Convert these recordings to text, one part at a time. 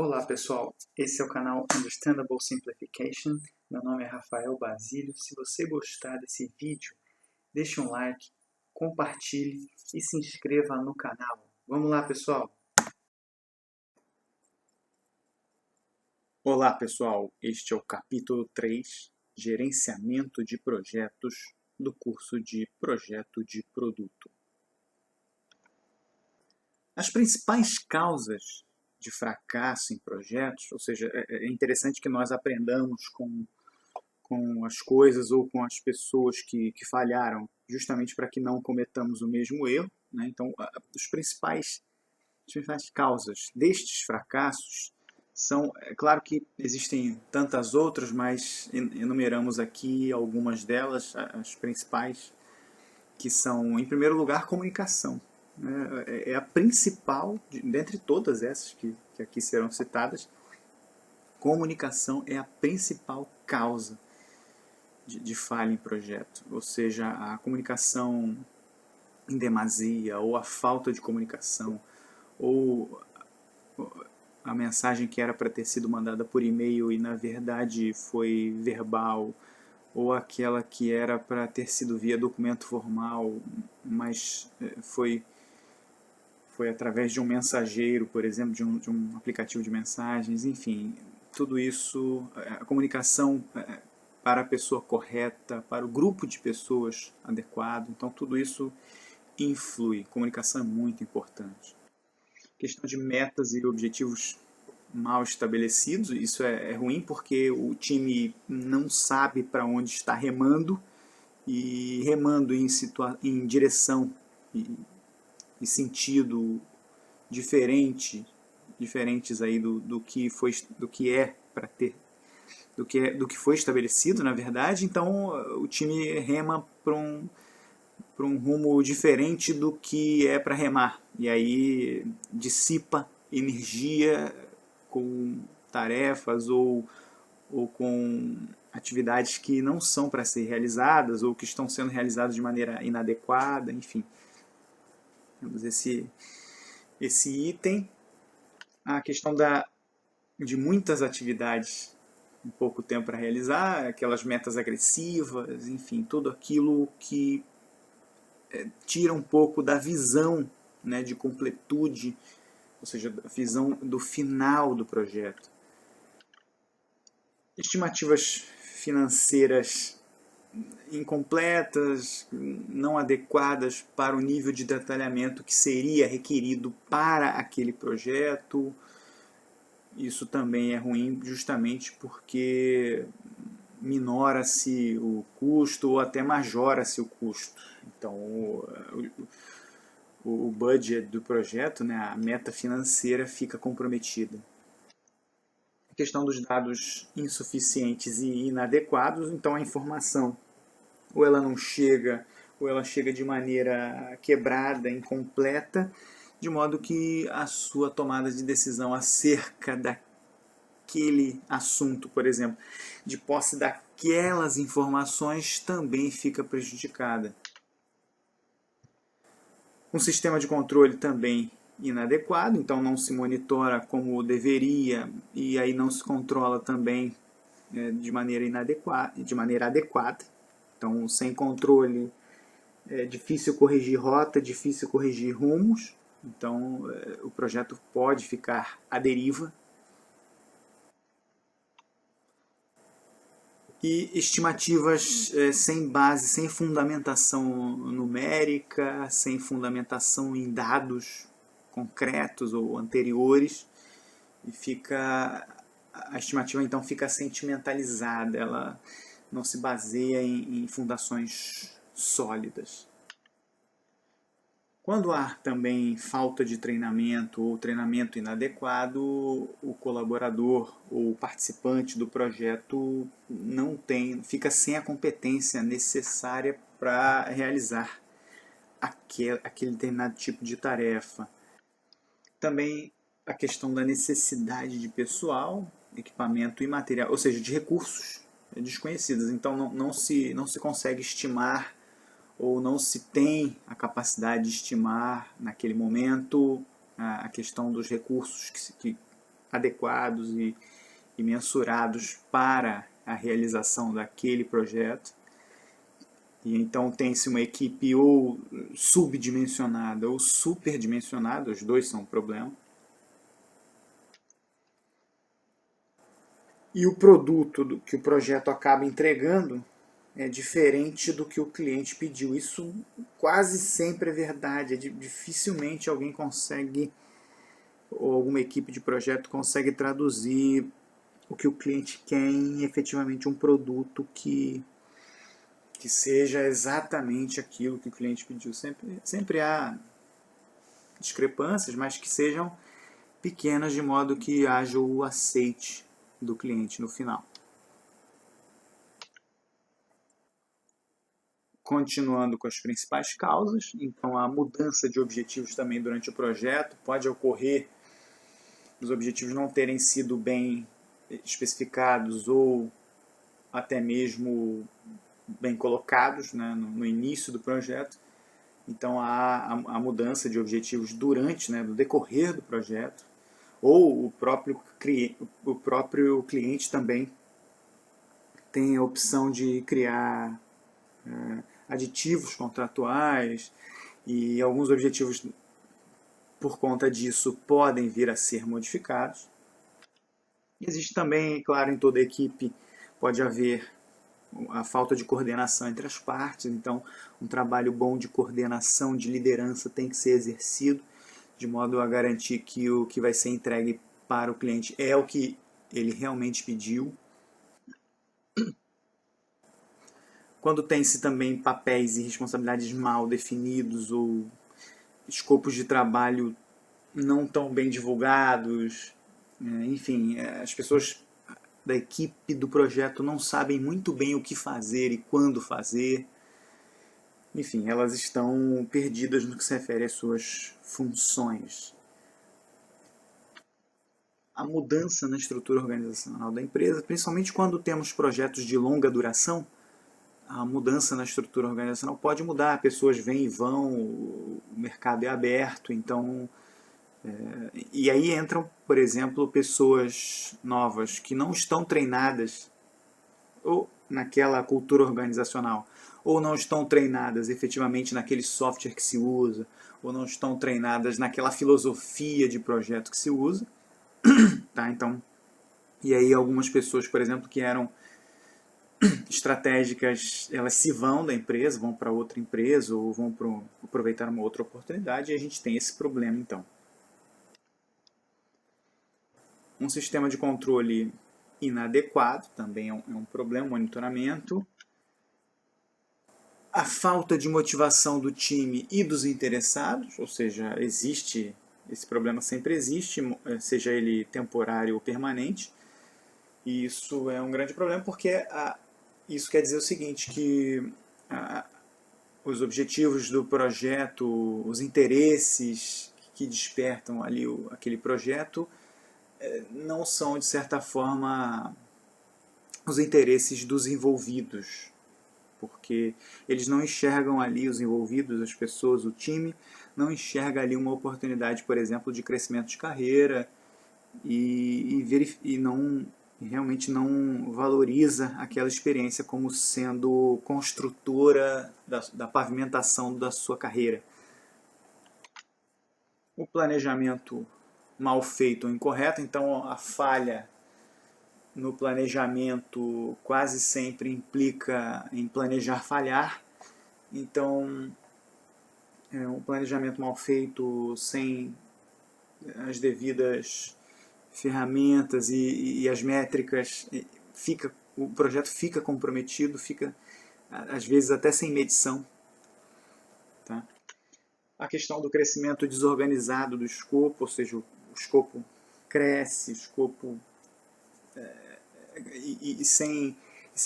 Olá pessoal, esse é o canal Understandable Simplification. Meu nome é Rafael Basílio. Se você gostar desse vídeo, deixe um like, compartilhe e se inscreva no canal. Vamos lá pessoal! Olá pessoal, este é o capítulo 3, Gerenciamento de Projetos, do curso de Projeto de Produto. As principais causas de fracasso em projetos, ou seja, é interessante que nós aprendamos com as coisas ou com as pessoas que falharam, justamente para que não cometamos o mesmo erro, né? Então, as principais causas destes fracassos são, é claro que existem tantas outras, mas enumeramos aqui algumas delas, as principais, que são, em primeiro lugar, comunicação. É a principal, dentre todas essas que aqui serão citadas, comunicação é a principal causa de falha em projeto. Ou seja, a comunicação em demasia, ou a falta de comunicação, ou a mensagem que era para ter sido mandada por e-mail e na verdade foi verbal, ou aquela que era para ter sido via documento formal, mas foi através de um mensageiro, por exemplo, de um aplicativo de mensagens, enfim, tudo isso, a comunicação para a pessoa correta, para o grupo de pessoas adequado, então tudo isso influi. Comunicação é muito importante. Questão de metas e objetivos mal estabelecidos, isso é ruim porque o time não sabe para onde está remando e remando em direção e sentido diferentes aí do que é para ter, do que foi estabelecido, na verdade. Então o time rema para um rumo diferente do que é para remar, e aí dissipa energia com tarefas ou com atividades que não são para ser realizadas ou que estão sendo realizadas de maneira inadequada, enfim. Temos esse item. A questão de muitas atividades em pouco tempo para realizar, aquelas metas agressivas, enfim, tudo aquilo que tira um pouco da visão, né, de completude, ou seja, a visão do final do projeto. Estimativas financeiras incompletas, não adequadas para o nível de detalhamento que seria requerido para aquele projeto. Isso também é ruim justamente porque minora-se o custo ou até majora-se o custo. Então, o budget do projeto, né, a meta financeira fica comprometida. A questão dos dados insuficientes e inadequados, então a informação ou ela não chega, ou ela chega de maneira quebrada, incompleta, de modo que a sua tomada de decisão acerca daquele assunto, por exemplo, de posse daquelas informações, também fica prejudicada. Um sistema de controle também inadequado, então não se monitora como deveria e aí não se controla também de maneira adequada. Então, sem controle é difícil corrigir rota, difícil corrigir rumos. Então, o projeto pode ficar à deriva. E estimativas sem base, sem fundamentação numérica, sem fundamentação em dados concretos ou anteriores, e a estimativa então fica sentimentalizada, ela não se baseia em fundações sólidas. Quando há também falta de treinamento ou treinamento inadequado, o colaborador ou participante do projeto fica sem a competência necessária para realizar aquele determinado tipo de tarefa. Também a questão da necessidade de pessoal, equipamento e material, ou seja, de recursos desconhecidos. Então não se consegue estimar ou não se tem a capacidade de estimar naquele momento a questão dos recursos adequados e mensurados para a realização daquele projeto. E então tem-se uma equipe ou subdimensionada ou superdimensionada, os dois são um problema. E o produto que o projeto acaba entregando é diferente do que o cliente pediu. Isso quase sempre é verdade. Dificilmente alguém consegue, ou alguma equipe de projeto consegue traduzir o que o cliente quer em efetivamente um produto que seja exatamente aquilo que o cliente pediu. Sempre há discrepâncias, mas que sejam pequenas de modo que haja o aceite do cliente no final. Continuando com as principais causas, então a mudança de objetivos também durante o projeto pode ocorrer, os objetivos não terem sido bem especificados ou até mesmo bem colocados, né, no início do projeto. Então há a mudança de objetivos durante, né, no decorrer do projeto, ou o próprio cliente também tem a opção de criar aditivos contratuais, e alguns objetivos, por conta disso, podem vir a ser modificados. Existe também, claro, em toda equipe pode haver a falta de coordenação entre as partes, então um trabalho bom de coordenação, de liderança tem que ser exercido, de modo a garantir que o que vai ser entregue para o cliente é o que ele realmente pediu. Quando tem-se também papéis e responsabilidades mal definidos ou escopos de trabalho não tão bem divulgados, enfim, as pessoas da equipe do projeto não sabem muito bem o que fazer e quando fazer. Enfim, elas estão perdidas no que se refere às suas funções. A mudança na estrutura organizacional da empresa, principalmente quando temos projetos de longa duração, a mudança na estrutura organizacional pode mudar, pessoas vêm e vão, o mercado é aberto, então e aí entram, por exemplo, pessoas novas que não estão treinadas ou naquela cultura organizacional, ou não estão treinadas efetivamente naquele software que se usa, ou não estão treinadas naquela filosofia de projeto que se usa, tá? Então, e aí algumas pessoas, por exemplo, que eram estratégicas, elas se vão da empresa, vão para outra empresa ou vão aproveitar uma outra oportunidade, e a gente tem esse problema então. Um sistema de controle inadequado também é um problema, monitoramento. A falta de motivação do time e dos interessados, ou seja, existe, esse problema sempre existe, seja ele temporário ou permanente. E isso é um grande problema porque isso quer dizer o seguinte, que os objetivos do projeto, os interesses que despertam ali aquele projeto, não são, de certa forma, os interesses dos envolvidos, porque eles não enxergam ali, os envolvidos, as pessoas, o time, não enxerga ali uma oportunidade, por exemplo, de crescimento de carreira e não realmente não valoriza aquela experiência como sendo construtora da pavimentação da sua carreira. O planejamento mal feito ou incorreto, então a falha no planejamento quase sempre implica em planejar falhar. Então, um planejamento mal feito, sem as devidas ferramentas e as métricas, o projeto fica comprometido, fica às vezes até sem medição. Tá? A questão do crescimento desorganizado do escopo, ou seja, o escopo cresce, o escopo e sem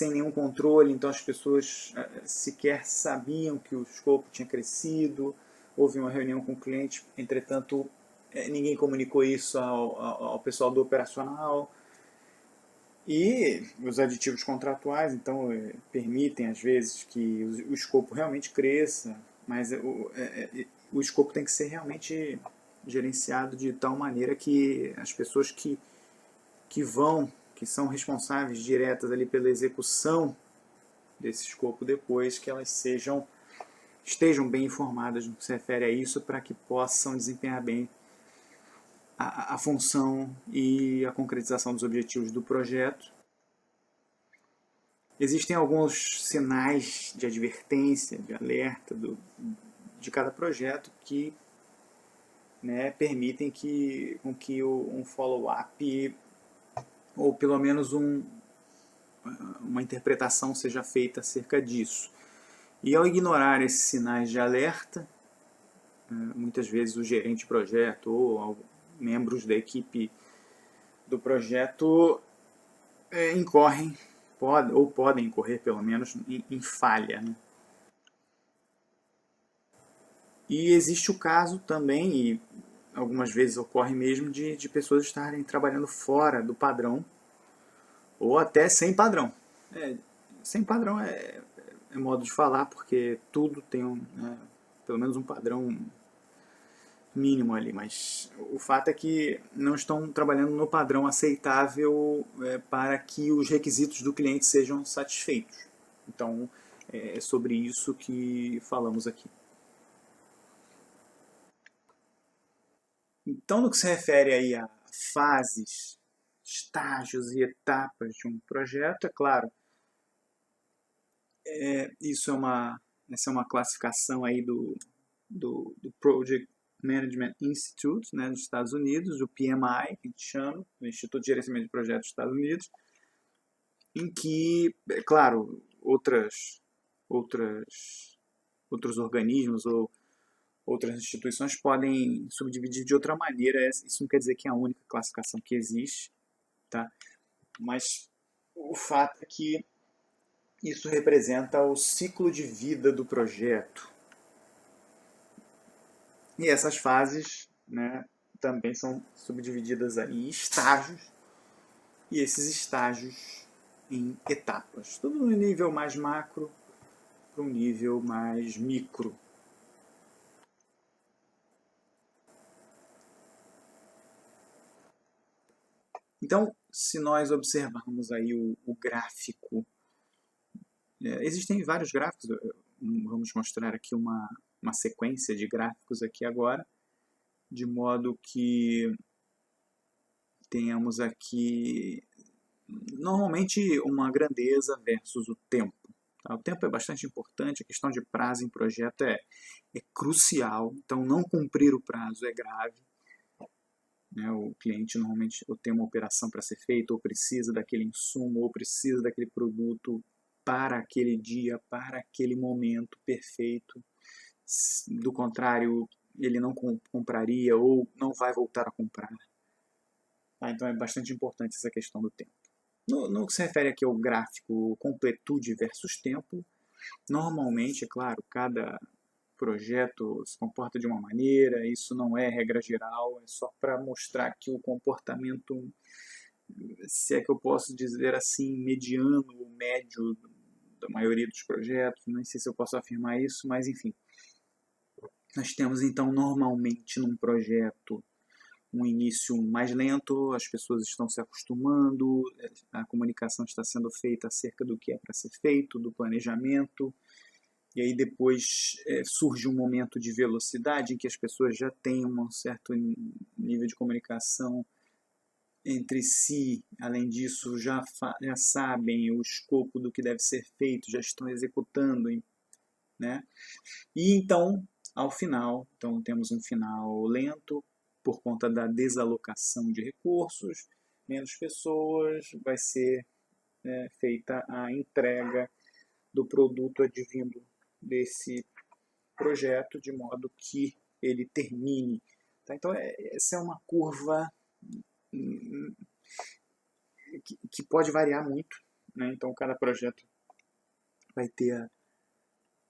nenhum controle, então as pessoas sequer sabiam que o escopo tinha crescido, houve uma reunião com o cliente, entretanto ninguém comunicou isso ao pessoal do operacional, e os aditivos contratuais, então, permitem às vezes que o escopo realmente cresça, mas o escopo tem que ser realmente gerenciado de tal maneira que as pessoas que que são responsáveis diretas ali pela execução desse escopo depois, que elas estejam bem informadas no que se refere a isso, para que possam desempenhar bem a função e a concretização dos objetivos do projeto. Existem alguns sinais de advertência, de alerta de cada projeto que, né, permitem com que um follow-up, ou pelo menos uma interpretação seja feita acerca disso. E ao ignorar esses sinais de alerta, muitas vezes o gerente de projeto ou membros da equipe do projeto incorrem, podem incorrer pelo menos, em falha, né? E existe o caso também, e algumas vezes ocorre mesmo, de pessoas estarem trabalhando fora do padrão, ou até sem padrão. Sem padrão é modo de falar, porque tudo tem pelo menos um padrão mínimo ali, mas o fato é que não estão trabalhando no padrão aceitável para que os requisitos do cliente sejam satisfeitos. Então, é sobre isso que falamos aqui. Então, no que se refere aí a fases, estágios e etapas de um projeto, é claro, essa é uma classificação aí do Project Management Institute, né, dos Estados Unidos, do PMI, que a gente chama, o Instituto de Gerenciamento de Projetos dos Estados Unidos, em que, é claro, outros organismos ou outras instituições podem subdividir de outra maneira. Isso não quer dizer que é a única classificação que existe, tá? Mas o fato é que isso representa o ciclo de vida do projeto. E essas fases, né, também são subdivididas em estágios, e esses estágios em etapas. Tudo no nível mais macro para um nível mais micro. Então, se nós observarmos aí o gráfico, existem vários gráficos, vamos mostrar aqui uma sequência de gráficos aqui agora, de modo que tenhamos aqui normalmente uma grandeza versus o tempo. Tá? O tempo é bastante importante, a questão de prazo em projeto é crucial, então não cumprir o prazo é grave. Né? O cliente normalmente ou tem uma operação para ser feita, ou precisa daquele insumo, ou precisa daquele produto para aquele dia, para aquele momento perfeito. Do contrário, ele não compraria ou não vai voltar a comprar. Tá? Então é bastante importante essa questão do tempo. No que se refere aqui ao gráfico completude versus tempo, normalmente, é claro, cada projeto se comporta de uma maneira, isso não é regra geral, é só para mostrar que o comportamento, se é que eu posso dizer assim, mediano ou médio da maioria dos projetos, não sei se eu posso afirmar isso, mas enfim. Nós temos então normalmente num projeto um início mais lento, as pessoas estão se acostumando, a comunicação está sendo feita acerca do que é para ser feito, do planejamento, e aí depois surge um momento de velocidade em que as pessoas já têm um certo nível de comunicação entre si, além disso já sabem o escopo do que deve ser feito, já estão executando, né? E então, ao final, então temos um final lento, por conta da desalocação de recursos, menos pessoas, vai ser feita a entrega do produto advindo desse projeto, de modo que ele termine. Tá? Então, essa é uma curva que pode variar muito. Né? Então, cada projeto vai ter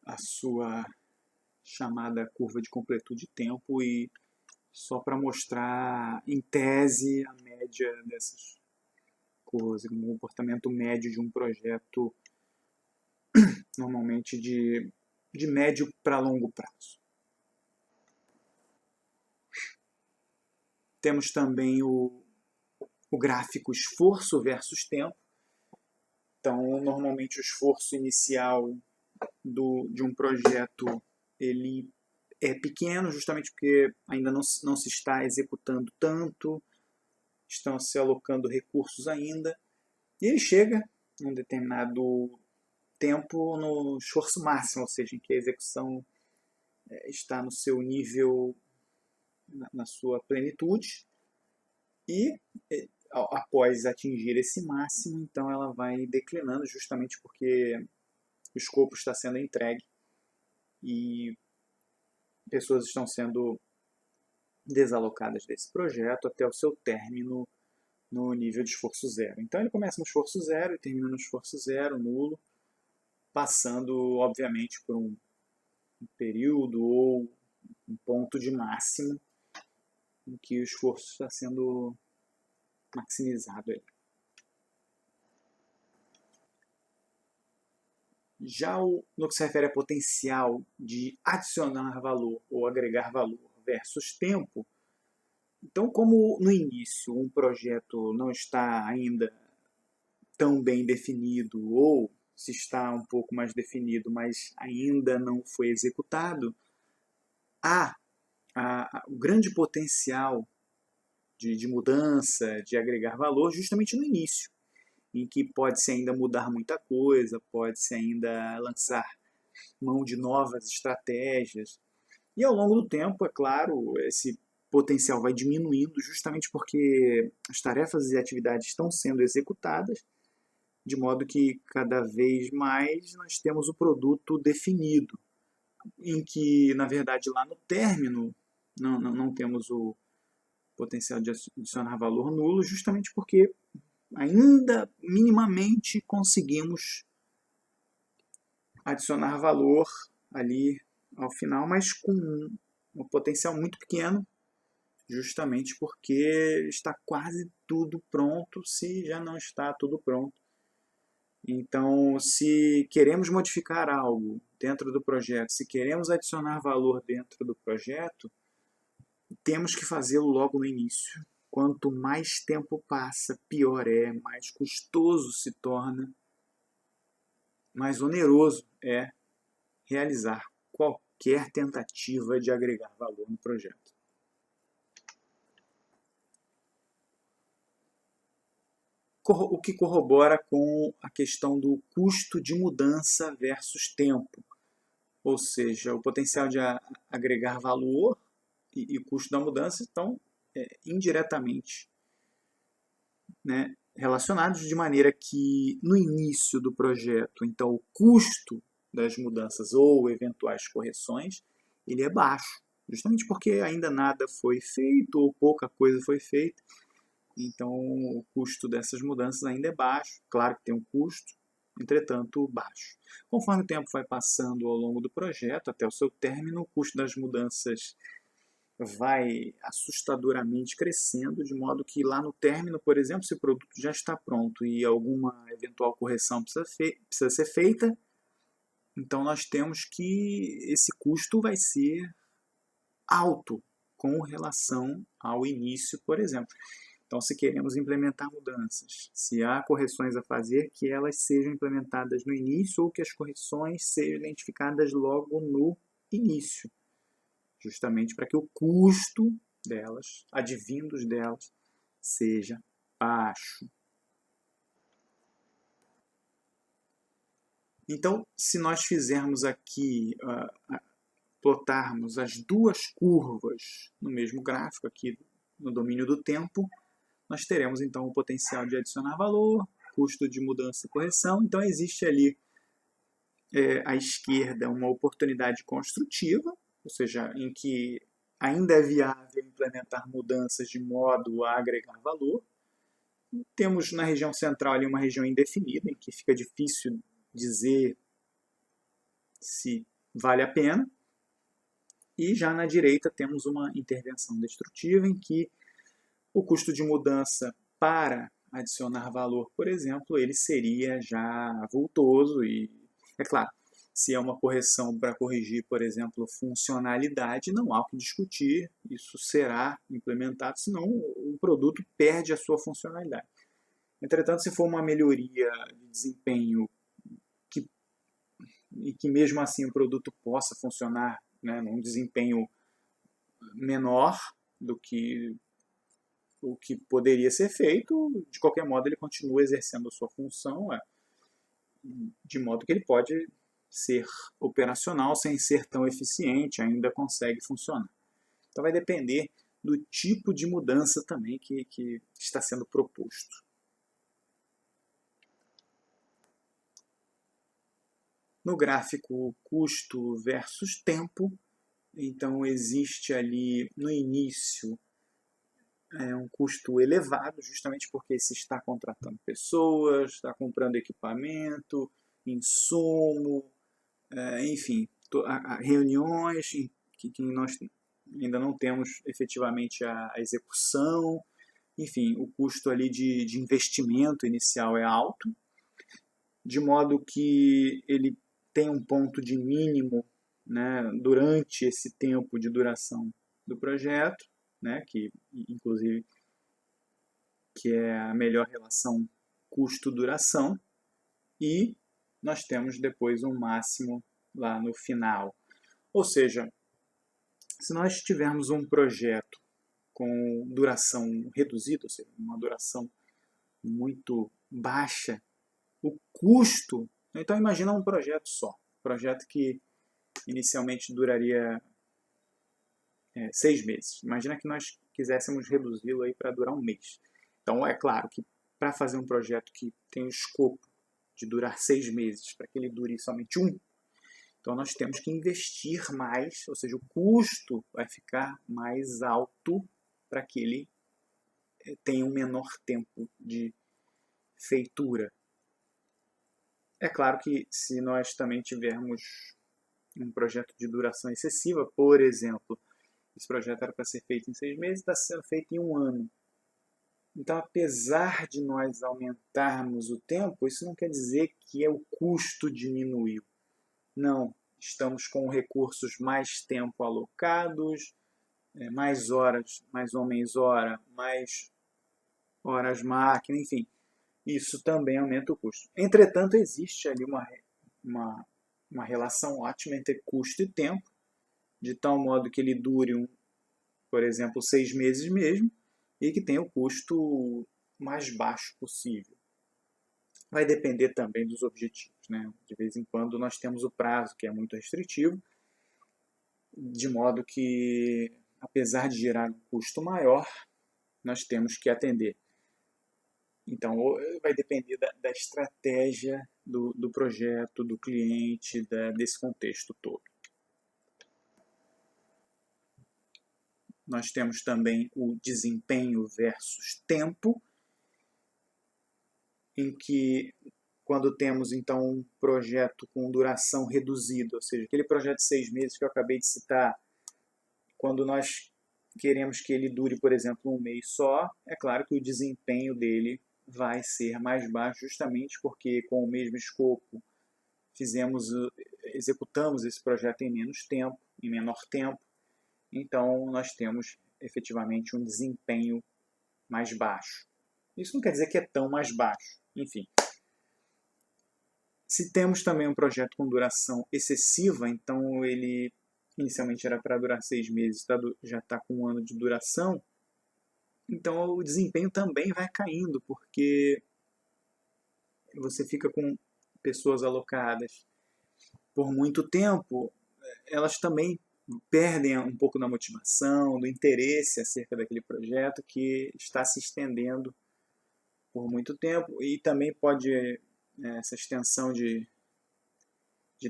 a sua chamada curva de completude de tempo, e só para mostrar, em tese, a média dessas curvas, o comportamento médio de um projeto, normalmente de médio para longo prazo. Temos também o gráfico esforço versus tempo. Então, normalmente o esforço inicial de um projeto ele é pequeno, justamente porque ainda não se está executando tanto, estão se alocando recursos ainda, e ele chega num determinado tempo no esforço máximo, ou seja, em que a execução está no seu nível, na sua plenitude, e após atingir esse máximo, então ela vai declinando, justamente porque o escopo está sendo entregue e pessoas estão sendo desalocadas desse projeto até o seu término no nível de esforço zero. Então ele começa no esforço zero e termina no esforço zero, nulo, passando, obviamente, por um período ou um ponto de máximo em que o esforço está sendo maximizado. Já no que se refere a potencial de adicionar valor ou agregar valor versus tempo, então, como no início um projeto não está ainda tão bem definido, ou se está um pouco mais definido, mas ainda não foi executado, há o grande potencial de mudança, de agregar valor, justamente no início, em que pode-se ainda mudar muita coisa, pode-se ainda lançar mão de novas estratégias. E ao longo do tempo, é claro, esse potencial vai diminuindo justamente porque as tarefas e atividades estão sendo executadas, de modo que cada vez mais nós temos o produto definido, em que, na verdade, lá no término não temos o potencial de adicionar valor nulo, justamente porque ainda minimamente conseguimos adicionar valor ali ao final, mas com um potencial muito pequeno, justamente porque está quase tudo pronto, se já não está tudo pronto. Então, se queremos modificar algo dentro do projeto, se queremos adicionar valor dentro do projeto, temos que fazê-lo logo no início. Quanto mais tempo passa, pior é, mais custoso se torna, mais oneroso é realizar qualquer tentativa de agregar valor no projeto. O que corrobora com a questão do custo de mudança versus tempo, ou seja, o potencial de agregar valor e o custo da mudança estão indiretamente, né, relacionados, de maneira que no início do projeto, então o custo das mudanças ou eventuais correções, ele é baixo, justamente porque ainda nada foi feito ou pouca coisa foi feita. Então o custo dessas mudanças ainda é baixo, claro que tem um custo, entretanto baixo. Conforme o tempo vai passando ao longo do projeto, até o seu término, o custo das mudanças vai assustadoramente crescendo, de modo que lá no término, por exemplo, se o produto já está pronto e alguma eventual correção precisa ser feita, então nós temos que esse custo vai ser alto com relação ao início, por exemplo. Então, se queremos implementar mudanças, se há correções a fazer, que elas sejam implementadas no início ou que as correções sejam identificadas logo no início, justamente para que o custo delas, advindos delas, seja baixo. Então, se nós fizermos aqui, plotarmos as duas curvas no mesmo gráfico, aqui no domínio do tempo, nós teremos então o potencial de adicionar valor, custo de mudança e correção. Então existe ali à esquerda uma oportunidade construtiva, ou seja, em que ainda é viável implementar mudanças de modo a agregar valor. Temos na região central ali uma região indefinida, em que fica difícil dizer se vale a pena. E já na direita temos uma intervenção destrutiva, em que o custo de mudança para adicionar valor, por exemplo, ele seria já vultoso e, é claro, Se é uma correção para corrigir, por exemplo, funcionalidade, não há o que discutir, isso será implementado, senão o produto perde a sua funcionalidade. Entretanto, se for uma melhoria de desempenho e que mesmo assim o produto possa funcionar, né, num desempenho menor do que o que poderia ser feito, de qualquer modo ele continua exercendo a sua função, de modo que ele pode ser operacional sem ser tão eficiente, ainda consegue funcionar. Então vai depender do tipo de mudança também que está sendo proposto. No gráfico custo versus tempo, então existe ali no início um custo elevado, justamente porque se está contratando pessoas, está comprando equipamento, insumo, enfim, reuniões que nós ainda não temos efetivamente a execução, enfim, o custo ali de investimento inicial é alto, de modo que ele tem um ponto de mínimo, né, durante esse tempo de duração do projeto, né, que inclusive que é a melhor relação custo-duração, e nós temos depois um máximo lá no final. Ou seja, se nós tivermos um projeto com duração reduzida, ou seja, uma duração muito baixa, o custo... Então imagina um projeto só, um projeto que inicialmente duraria 6 meses. Imagina que nós quiséssemos reduzi-lo aí para durar um mês. Então é claro que para fazer um projeto que tem o escopo de durar 6 meses, para que ele dure somente um, então nós temos que investir mais, ou seja, o custo vai ficar mais alto para que ele tenha um menor tempo de feitura. É claro que se nós também tivermos um projeto de duração excessiva, por exemplo, esse projeto era para ser feito em 6 meses, está sendo feito em um ano. Então, apesar de nós aumentarmos o tempo, isso não quer dizer que o custo diminuiu. Não, estamos com recursos mais tempo alocados, mais horas, mais homens-hora, mais horas máquina, enfim. Isso também aumenta o custo. Entretanto, existe ali uma relação ótima entre custo e tempo, de tal modo que ele dure, por exemplo, 6 meses mesmo, e que tenha o custo mais baixo possível. Vai depender também dos objetivos, né? De vez em quando nós temos o prazo, que é muito restritivo, de modo que, apesar de gerar um custo maior, nós temos que atender. Então, vai depender da estratégia do projeto, do cliente, desse contexto todo. Nós temos também o desempenho versus tempo, em que quando temos então um projeto com duração reduzida, ou seja, aquele projeto de 6 meses que eu acabei de citar, quando nós queremos que ele dure, por exemplo, um mês só, é claro que o desempenho dele vai ser mais baixo, justamente porque com o mesmo escopo executamos esse projeto em menos tempo, em menor tempo, então nós temos efetivamente um desempenho mais baixo. Isso não quer dizer que é tão mais baixo, enfim. Se temos também um projeto com duração excessiva, então ele inicialmente era para durar 6 meses, já está com um ano de duração, então o desempenho também vai caindo, porque você fica com pessoas alocadas por muito tempo, elas também perdem um pouco da motivação, do interesse acerca daquele projeto que está se estendendo por muito tempo, e também pode, essa extensão de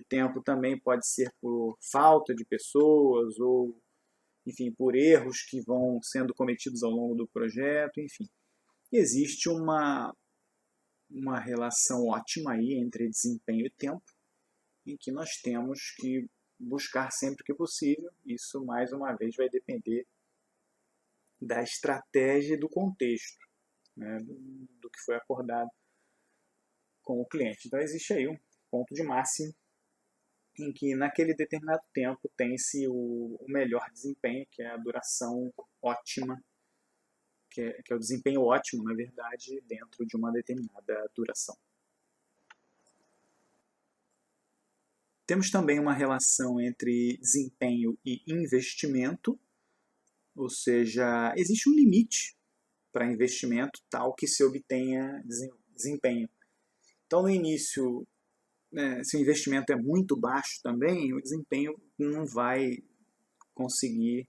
tempo também pode ser por falta de pessoas ou, enfim, por erros que vão sendo cometidos ao longo do projeto, enfim. Existe uma relação ótima aí entre desempenho e tempo, em que nós temos que buscar sempre que possível. Isso, mais uma vez, vai depender da estratégia e do contexto, né, do que foi acordado com o cliente. Então, existe aí um ponto de máximo em que naquele determinado tempo tem-se o melhor desempenho, que é a duração ótima, que é o desempenho ótimo, na verdade, dentro de uma determinada duração. Temos também uma relação entre desempenho e investimento, ou seja, existe um limite para investimento tal que se obtenha desempenho. Então, no início, se o investimento é muito baixo também, o desempenho não vai conseguir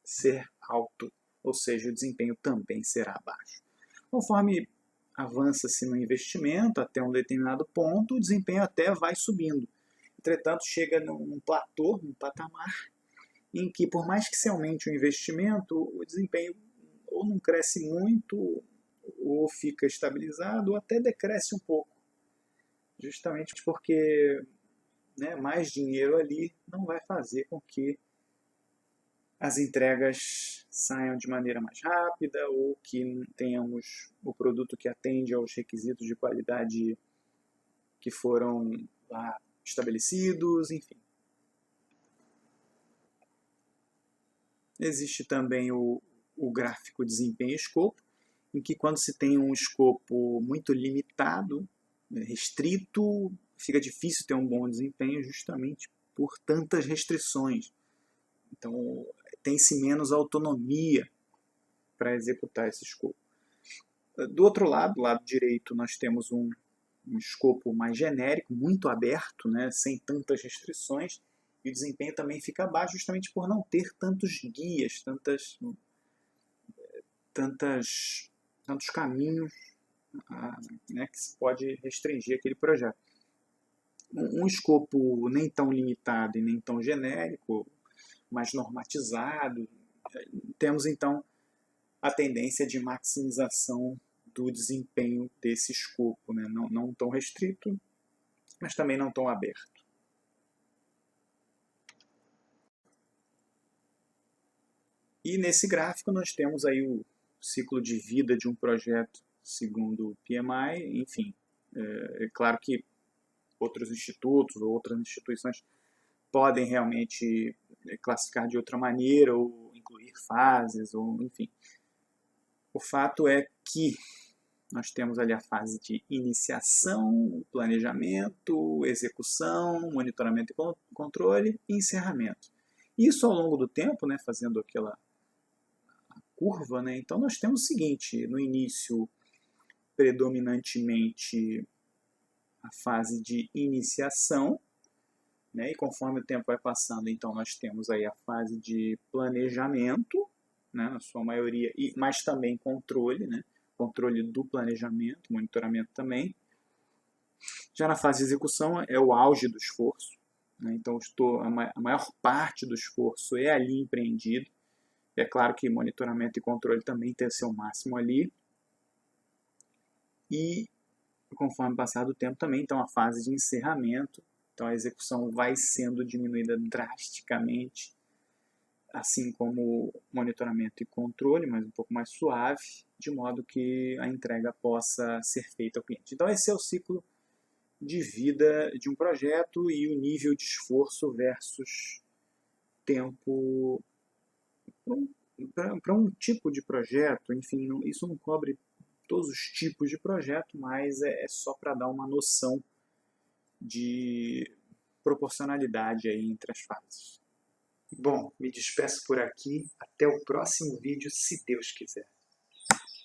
ser alto, ou seja, o desempenho também será baixo. Conforme avança-se no investimento até um determinado ponto, o desempenho até vai subindo. Entretanto, chega num platô, num patamar, em que por mais que se aumente o investimento, o desempenho ou não cresce muito, ou fica estabilizado, ou até decresce um pouco. Justamente porque mais dinheiro ali não vai fazer com que as entregas saiam de maneira mais rápida ou que tenhamos o produto que atende aos requisitos de qualidade que foram lá estabelecidos, enfim. Existe também o gráfico desempenho escopo, em que quando se tem um escopo muito limitado, restrito, fica difícil ter um bom desempenho justamente por tantas restrições. Então, tem-se menos autonomia para executar esse escopo. Do outro lado, lado direito, nós temos um escopo mais genérico, muito aberto, sem tantas restrições, e o desempenho também fica baixo justamente por não ter tantos guias, tantos caminhos que se pode restringir aquele projeto. Um escopo nem tão limitado e nem tão genérico, mais normatizado, temos então a tendência de maximização do desempenho desse escopo, não tão restrito, mas também não tão aberto. E nesse gráfico nós temos aí o ciclo de vida de um projeto segundo o PMI, enfim. É claro que outros institutos ou outras instituições podem realmente classificar de outra maneira ou incluir fases, ou enfim. O fato é que nós temos ali a fase de iniciação, planejamento, execução, monitoramento e controle e encerramento. Isso ao longo do tempo, fazendo aquela curva, então nós temos o seguinte: no início, predominantemente a fase de iniciação, e conforme o tempo vai passando, então nós temos aí a fase de planejamento, na sua maioria, mas também controle, controle do planejamento, monitoramento também. Já na fase de execução é o auge do esforço, então a maior parte do esforço é ali empreendido. É claro que monitoramento e controle também tem o seu máximo ali. E conforme passar do tempo também, então a fase de encerramento, então a execução vai sendo diminuída drasticamente, assim como monitoramento e controle, mas um pouco mais suave, de modo que a entrega possa ser feita ao cliente. Então esse é o ciclo de vida de um projeto e o nível de esforço versus tempo para um tipo de projeto. Enfim, isso não cobre todos os tipos de projeto, mas é só para dar uma noção de proporcionalidade aí entre as fases. Bom, me despeço por aqui. Até o próximo vídeo, se Deus quiser.